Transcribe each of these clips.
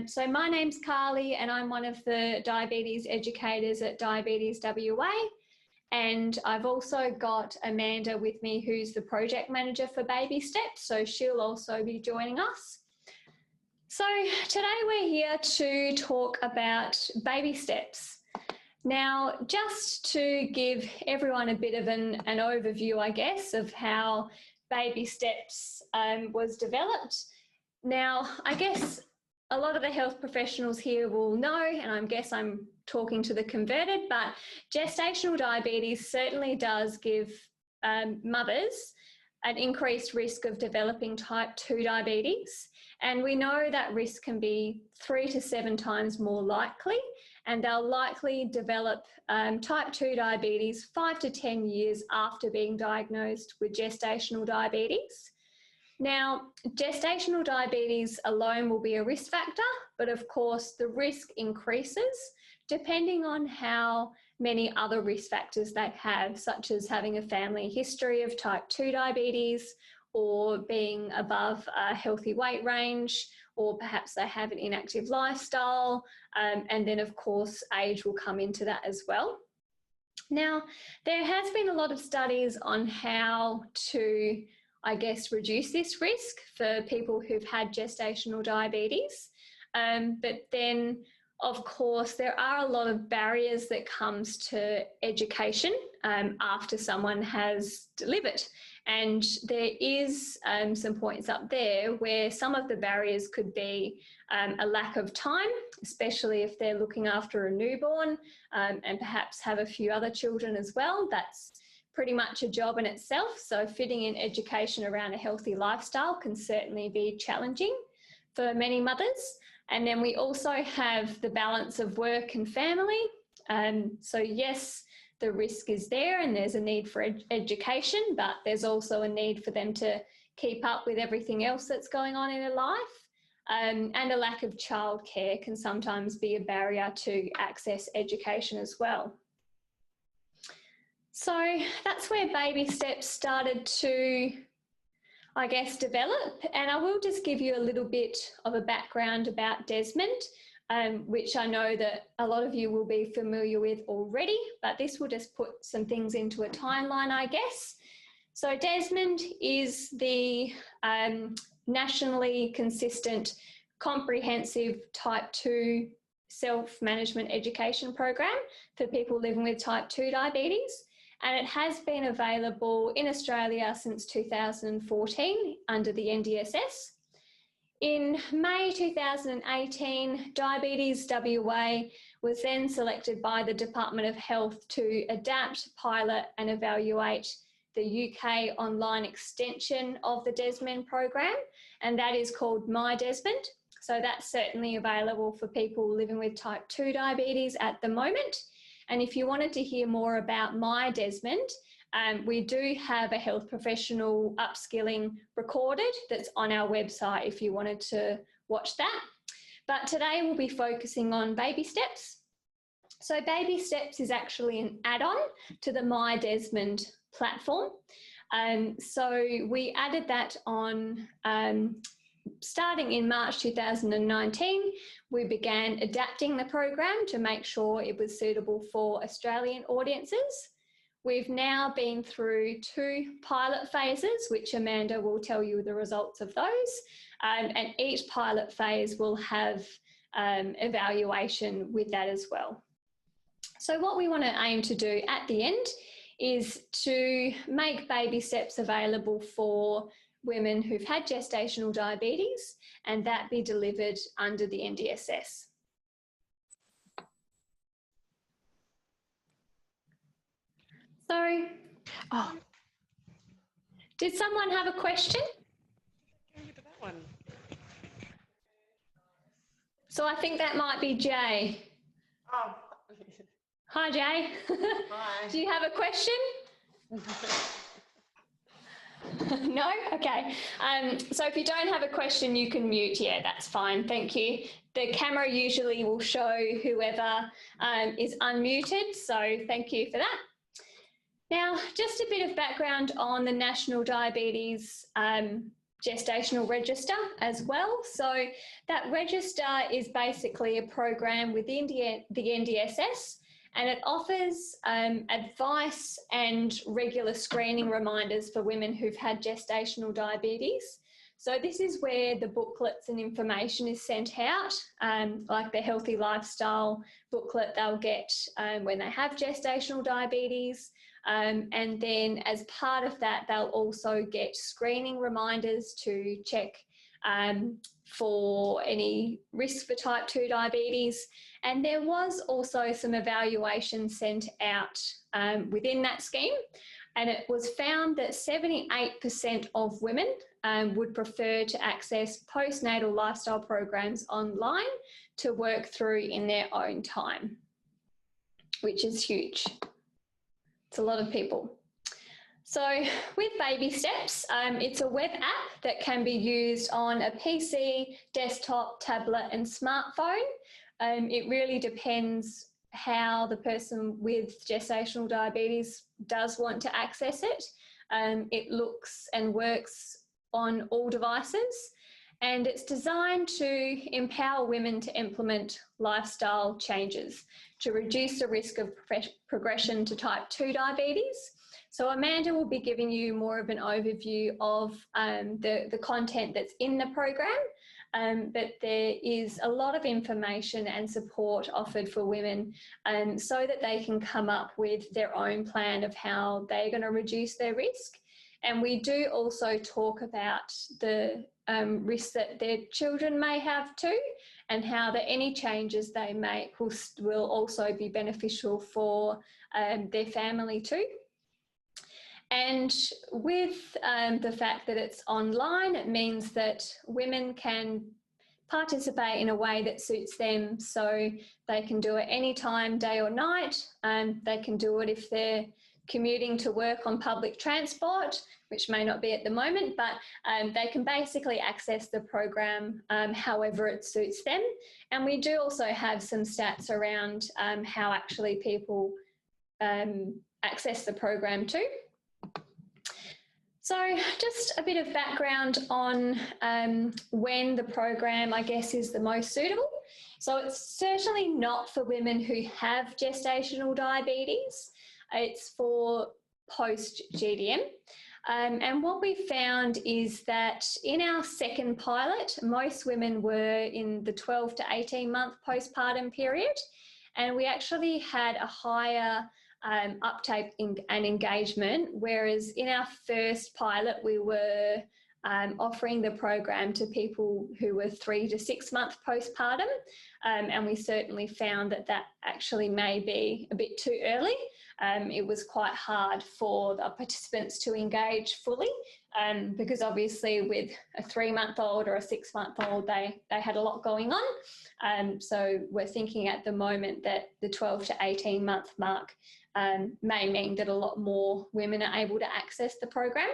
So my name's Carly and I'm one of the diabetes educators at Diabetes WA. And I've also got Amanda with me, who's the project manager for Baby Steps. So she'll also be joining us. So today we're here to talk about baby steps. Now, just to give everyone a bit of an overview, I guess, of how Baby Steps was developed. Now, I guess a lot of the health professionals here will know, and I guess I'm talking to the converted, but gestational diabetes certainly does give mothers an increased risk of developing type 2 diabetes. And we know that risk can be 3 to 7 times more likely, and they'll likely develop type 2 diabetes 5 to 10 years after being diagnosed with gestational diabetes. Now, gestational diabetes alone will be a risk factor, but of course the risk increases depending on how many other risk factors they have, such as having a family history of type 2 diabetes, or being above a healthy weight range, or perhaps they have an inactive lifestyle, and then of course age will come into that as well. Now, there has been a lot of studies on how to, I guess, reduce this risk for people who've had gestational diabetes, but then of course there are a lot of barriers that comes to education after someone has delivered. And there is some points up there where some of the barriers could be a lack of time, especially if they're looking after a newborn and perhaps have a few other children as well. That's pretty much a job in itself. So fitting in education around a healthy lifestyle can certainly be challenging for many mothers. And then we also have the balance of work and family. So yes, the risk is there and there's a need for education, but there's also a need for them to keep up with everything else that's going on in their life. And a lack of childcare can sometimes be a barrier to access education as well. So that's where Baby Steps started to, I guess, develop. And I will just give you a little bit of a background about Desmond, which I know that a lot of you will be familiar with already, but this will just put some things into a timeline, I guess. So Desmond is the nationally consistent, comprehensive type 2 self-management education program for people living with type 2 diabetes. And it has been available in Australia since 2014 under the NDSS. In May 2018, Diabetes WA was then selected by the Department of Health to adapt, pilot and evaluate the UK online extension of the Desmond program, and that is called My Desmond. So that's certainly available for people living with type 2 diabetes at the moment. And if you wanted to hear more about My Desmond, we do have a health professional upskilling recorded that's on our website if you wanted to watch that. But today we'll be focusing on Baby Steps. So Baby Steps is actually an add-on to the My Desmond platform. So we added that on starting in March 2019, we began adapting the program to make sure it was suitable for Australian audiences. We've now been through 2 pilot phases, which Amanda will tell you the results of those, and each pilot phase will have evaluation with that as well. So what we want to aim to do at the end is to make Baby Steps available for women who've had gestational diabetes, and that be delivered under the NDSS. So, did someone have a question? So I think that might be Jay. Oh. Hi, Jay. Hi. Do you have a question? No? Okay. So if you don't have a question, you can mute. Yeah, that's fine. Thank you. The camera usually will show whoever is unmuted, so thank you for that. Now, just a bit of background on the National Diabetes gestational register as well. So that register is basically a program within the NDSS, and it offers advice and regular screening reminders for women who've had gestational diabetes. So this is where the booklets and information is sent out, like the healthy lifestyle booklet they'll get when they have gestational diabetes. And then as part of that, they'll also get screening reminders to check for any risk for type 2 diabetes. And there was also some evaluation sent out within that scheme. And it was found that 78% of women would prefer to access postnatal lifestyle programs online to work through in their own time, which is huge. It's a lot of people. So with Baby Steps, it's a web app that can be used on a PC, desktop, tablet and smartphone. It really depends how the person with gestational diabetes does want to access it. It looks and works on all devices, and it's designed to empower women to implement lifestyle changes to reduce the risk of progression to type 2 diabetes. So Amanda will be giving you more of an overview of the content that's in the program, but there is a lot of information and support offered for women so that they can come up with their own plan of how they're going to reduce their risk. And we do also talk about the risks that their children may have too, and how that any changes they make will also be beneficial for their family too. And with the fact that it's online, it means that women can participate in a way that suits them. So they can do it anytime, day or night. They can do it if they're commuting to work on public transport, which may not be at the moment, but they can basically access the program however it suits them. And we do also have some stats around how actually people access the program too. So just a bit of background on when the program, I guess, is the most suitable. So it's certainly not for women who have gestational diabetes. It's for post-GDM. And what we found is that in our second pilot, most women were in the 12 to 18 month postpartum period, and we actually had a higher uptake and engagement, whereas in our first pilot we were offering the program to people who were 3 to 6 month postpartum, and we certainly found that that actually may be a bit too early. It was quite hard for the participants to engage fully because obviously with a 3-month-old or a 6-month-old, they had a lot going on. So we're thinking at the moment that the 12 to 18 month mark may mean that a lot more women are able to access the program.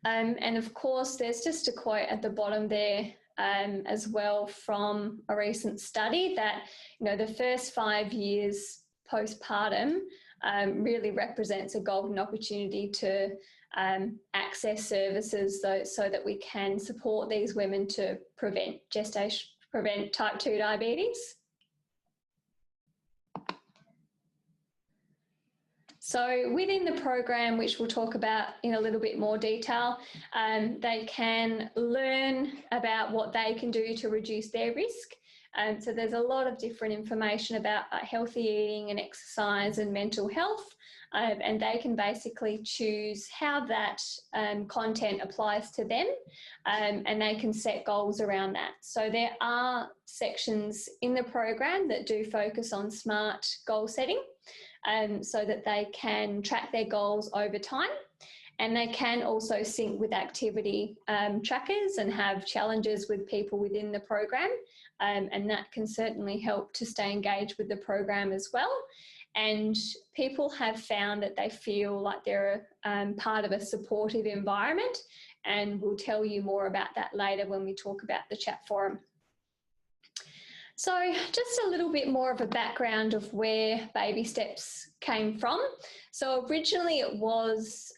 And of course, there's just a quote at the bottom there as well from a recent study that, you know, the first 5 years postpartum really represents a golden opportunity to access services so that we can support these women to prevent type 2 diabetes. So within the program, which we'll talk about in a little bit more detail, they can learn about what they can do to reduce their risk. So there's a lot of different information about healthy eating and exercise and mental health, and they can basically choose how that content applies to them, and they can set goals around that. So there are sections in the program that do focus on smart goal setting, so that they can track their goals over time, and they can also sync with activity trackers and have challenges with people within the program, and that can certainly help to stay engaged with the program as well. And people have found that they feel like they're part of a supportive environment, and we'll tell you more about that later when we talk about the chat forum. So just a little bit more of a background of where Baby Steps came from. So originally it was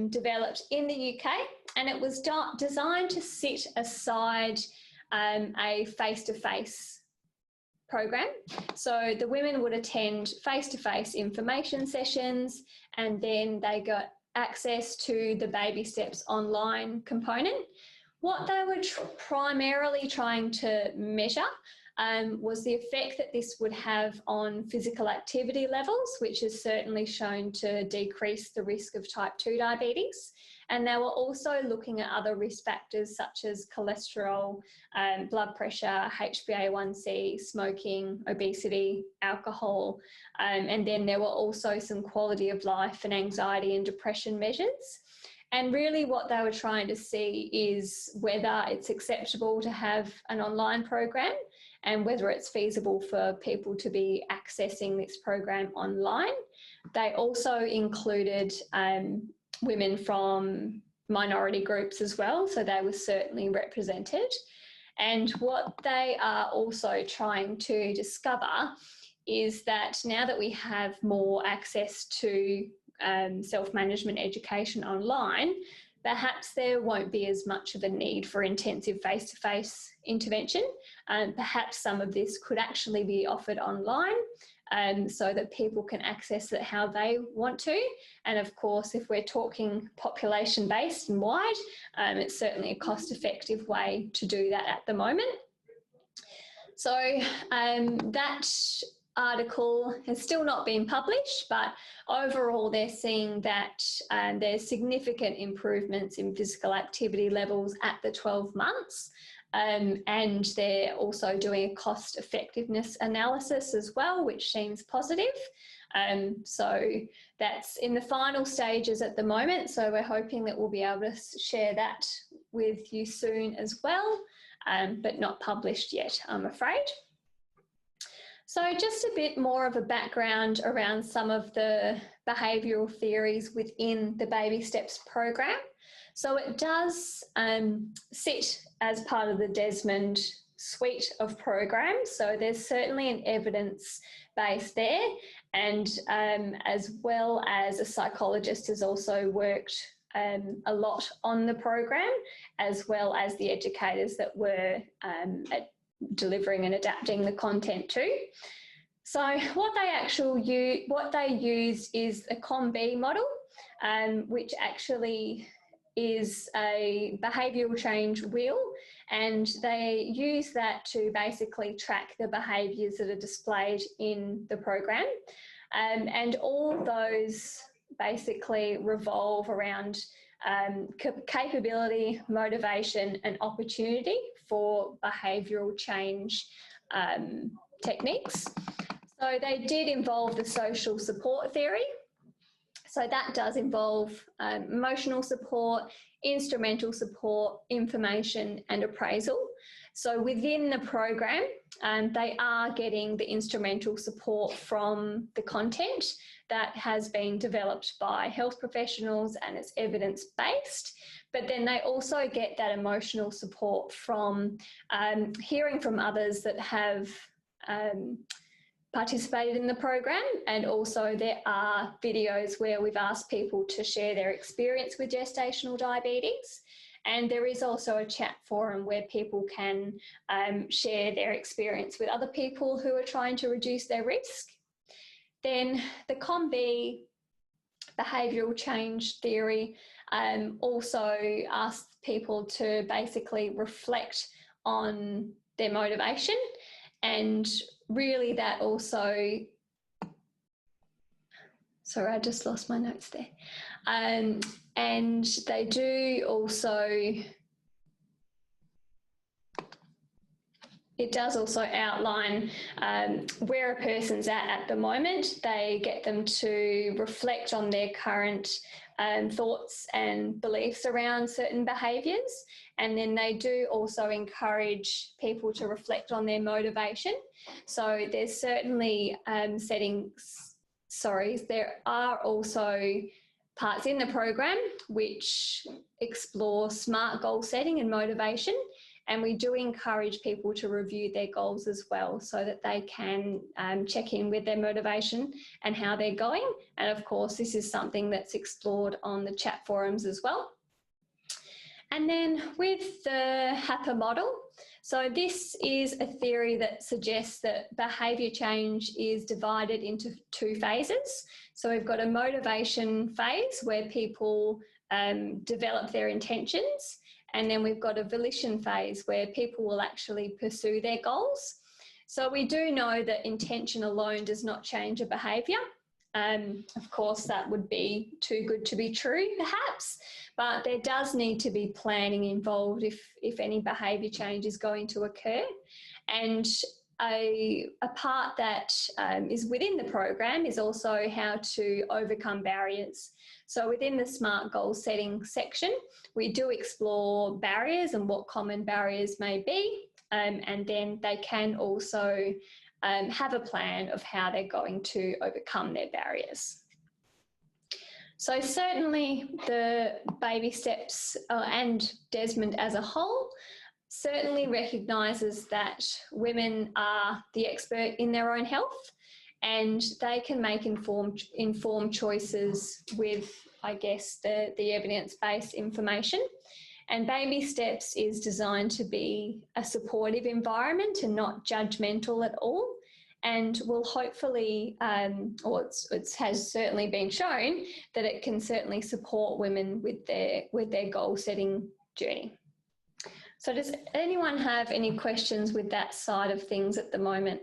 developed in the UK, and it was designed to sit aside a face-to-face program. So the women would attend face-to-face information sessions, and then they got access to the Baby Steps online component. What they were primarily trying to measure was the effect that this would have on physical activity levels, which is certainly shown to decrease the risk of type 2 diabetes. And they were also looking at other risk factors such as cholesterol, blood pressure, HbA1c, smoking, obesity, alcohol. And then there were also some quality of life and anxiety and depression measures. And really what they were trying to see is whether it's acceptable to have an online program and whether it's feasible for people to be accessing this program online. They also included women from minority groups as well, so they were certainly represented. And what they are also trying to discover is that now that we have more access to self-management education online, perhaps there won't be as much of a need for intensive face-to-face intervention. Perhaps some of this could actually be offered online so that people can access it how they want to. And of course, if we're talking population-based and wide, it's certainly a cost-effective way to do that at the moment. So that article has still not been published, but overall they're seeing that there's significant improvements in physical activity levels at the 12 months. And they're also doing a cost effectiveness analysis as well, which seems positive. So that's in the final stages at the moment. So we're hoping that we'll be able to share that with you soon as well, but not published yet, I'm afraid. So just a bit more of a background around some of the behavioural theories within the Baby Steps program. So it does sit as part of the Desmond suite of programs. So there's certainly an evidence base there, and as well as a psychologist has also worked a lot on the program, as well as the educators that were delivering and adapting the content to. So what they use is a COM-B model, which actually is a behavioural change wheel, and they use that to basically track the behaviours that are displayed in the program. And all those basically revolve around capability, motivation and opportunity for behavioural change techniques. So they did involve the social support theory. So that does involve emotional support, instrumental support, information and appraisal. So within the program, they are getting the instrumental support from the content that has been developed by health professionals and it's evidence-based. But then they also get that emotional support from hearing from others that have participated in the program, and also there are videos where we've asked people to share their experience with gestational diabetes, and there is also a chat forum where people can share their experience with other people who are trying to reduce their risk. Then the COM-B behavioural change theory also asks people to basically reflect on their motivation, and really that also, sorry, I just lost my notes there. And they do also, it does also outline where a person's at the moment. They get them to reflect on their current thoughts and beliefs around certain behaviours, and then they do also encourage people to reflect on their motivation. So there's certainly there are also parts in the program which explore SMART goal setting and motivation, And we do encourage people to review their goals as well so that they can check in with their motivation and how they're going. And of course, this is something that's explored on the chat forums as well. And then with the HAPA model, so this is a theory that suggests that behaviour change is divided into two phases. So we've got a motivation phase where people develop their intentions, and then we've got a volition phase where people will actually pursue their goals. So we do know that intention alone does not change a behaviour. Of course, that would be too good to be true, perhaps, but there does need to be planning involved if any behaviour change is going to occur. And a part that is within the program is also how to overcome barriers. So within the SMART goal setting section, we do explore barriers and what common barriers may be, and then they can also have a plan of how they're going to overcome their barriers. So certainly the baby steps and Desmond as a whole certainly recognises that women are the expert in their own health, and they can make informed choices with, I guess, the evidence-based information. And Baby Steps is designed to be a supportive environment and not judgmental at all, and will hopefully, or it has certainly been shown that it can certainly support women with their goal-setting journey. So does anyone have any questions with that side of things at the moment?